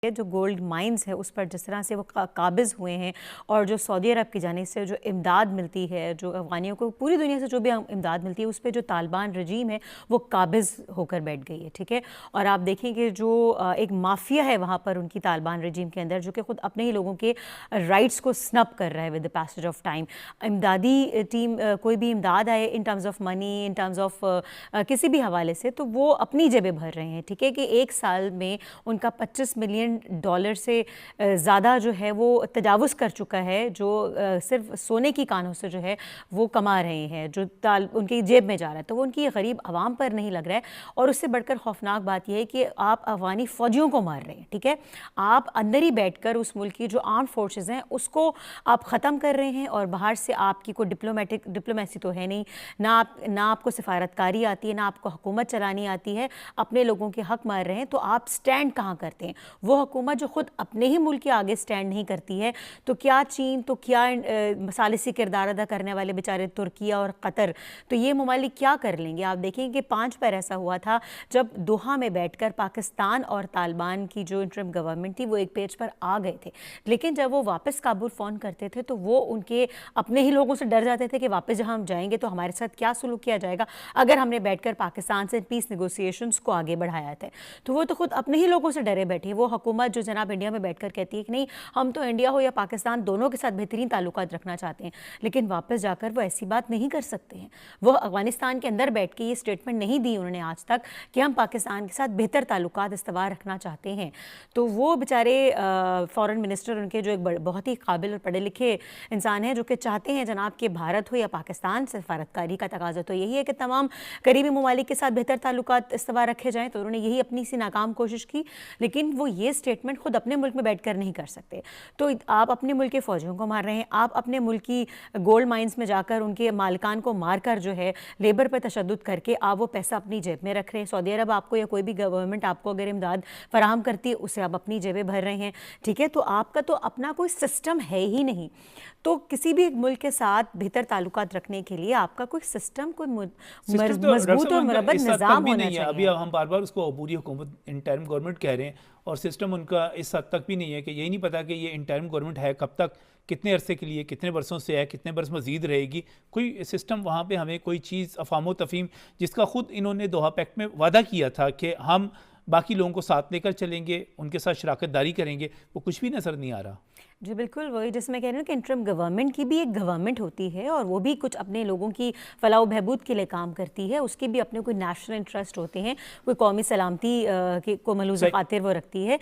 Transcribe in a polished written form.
जो gold mines है उस पर जिस तरह से वो काबिज़ हुए हैं और जो सऊदी अरब की जानिब से जो इमदाद मिलती है, जो अफ़गानियों को पूरी दुनिया से जो भी इमदाद मिलती है, उस पर जो तालिबान रजीम है वो काबिज़ होकर बैठ गई है। ठीक है, और आप देखेंगे जो एक माफिया है वहाँ पर उनकी तालिबान रजीम के अंदर, जो कि ख़ुद अपने ही लोगों के राइट्स को स्नब कर रहा है with the passage of time. इमदादी टीम कोई भी इमदाद आए in terms of money, in terms of किसी भी हवाले से, तो वो अपनी जेबें भर रहे हैं। ठीक है, कि एक साल में उनका $25 मिलियन से ज़्यादा जो है वो तजावुज़ कर चुका है, जो सिर्फ सोने की कानों से जो है वो कमा रहे हैं, जो उनकी जेब में जा रहा है। तो वो उनकी गरीब आवाम पर नहीं लग रहा है। और उससे बढ़कर खौफनाक बात यह है कि आप अफ़गानी फ़ौजियों को मार रहे हैं। ठीक है, आप अंदर ही बैठकर उस मुल्क की जो आर्म फोर्सेस हैं उसको आप ख़त्म कर रहे हैं, और बाहर से आपकी कोई डिप्लोमेसी तो है नहीं, ना आपको सिफारतकारी आती है, ना आपको हुकूमत चलानी आती है, अपने लोगों के हक मार रहे हैं। तो आप स्टैंड कहाँ करते हैं? वो हुकूमत जो खुद अपने ही मुल्क के आगे स्टैंड नहीं करती है, तो क्या चीन, तो क्या मसालिसी किरदार अदा करने वाले बेचारे तुर्किया और कतर, तो ये ममालिक क्या कर लेंगे? आप देखेंगे कि 5 बार ऐसा हुआ था जब दोहा में बैठकर पाकिस्तान और तालिबान की जो इंटरिम गवर्नमेंट थी वो एक पेज पर आ गए थे, लेकिन जब वो वापस काबुल फ़ोन करते थे तो वो उनके अपने ही लोगों से डर जाते थे कि वापस जहाँ हम जाएंगे तो हमारे साथ क्या सलूक किया जाएगा अगर हमने बैठकर पाकिस्तान से पीस नेगोशिएशंस को आगे बढ़ाया था। तो वो तो खुद अपने ही लोगों से डरे बैठे। वो हुकूमत जो जनाब इंडिया में बैठकर कहती है कि नहीं, हम तो इंडिया हो या पाकिस्तान दोनों के साथ बेहतरीन ताल्लुकात रखना चाहते हैं, लेकिन वापस जाकर वो ऐसी बात नहीं कर सकते हैं। वो अफगानिस्तान के अंदर बैठ के ये स्टेटमेंट नहीं दी उन्होंने आज तक कि हम पाकिस्तान के साथ बेहतर ताल्लुकात इस्तवार रखना चाहते हैं। तो वो बेचारे फॉरेन मिनिस्टर उनके जो एक बहुत ही काबिल और पढ़े लिखे इंसान हैं, जो कि चाहते हैं जनाब कि भारत हो या पाकिस्तान, सफारतकारी का तकाजा तो यही है कि तमाम करीबी ममालिक के साथ बेहतर ताल्लुकात इस्तवार रखे जाएँ। तो उन्होंने यही अपनी सी नाकाम कोशिश की, लेकिन वो ये स्टेटमेंट खुद अपने मुल्क में बैठकर नहीं कर सकते। तो आप अपने मुल्क के फौजियों को मार रहे हैं, आप अपने मुल्क की गोल्ड माइंस में जाकर उनके मालिकान को मारकर जो है लेबर पर तशद्दुद करके आप वो पैसा अपनी जेब में रख रहे हैं। सऊदी अरब आपको या कोई भी गवर्नमेंट आपको अगर इमदाद फराहम करती है उसे आप अपनी जेबें भर रहे हैं। ठीक है, तो आपका तो अपना कोई सिस्टम है ही नहीं। तो किसी भी एक मुल्क के साथ बेहतर ताल्लुकात रखने के लिए आपका कोई सिस्टम, कोई मजबूत और मुरब्बत निज़ाम होना चाहिए। अभी हम बार बार उसको अबूरी हुकूमत इंटरिम गवर्नमेंट कह रहे हैं, और सिस्टम उनका इस हद तक भी नहीं है कि यही नहीं पता कि ये इंटरिम गवर्नमेंट है कब तक, कितने अरसे के लिए, कितने बरसों से है, कितने बरस मजीद रहेगी। कोई सिस्टम वहाँ पे हमें कोई चीज़ अफाम तफहीम जिसका खुद इन्होंने दोहा पैक्ट में वादा किया था कि हम बाकी लोगों को साथ लेकर चलेंगे, उनके साथ शराकत दारी करेंगे, वो कुछ भी नज़र नहीं आ रहा। जी बिल्कुल, वही जिसमें कह रही हूँ कि इंटरिम गवर्नमेंट की भी एक गवर्नमेंट होती है और वो भी कुछ अपने लोगों की फलाह बहबूद के लिए काम करती है। उसके भी अपने कोई नेशनल इंटरेस्ट होते हैं, कोई कौमी सलामती को मलूज़ खातिर वो रखती है।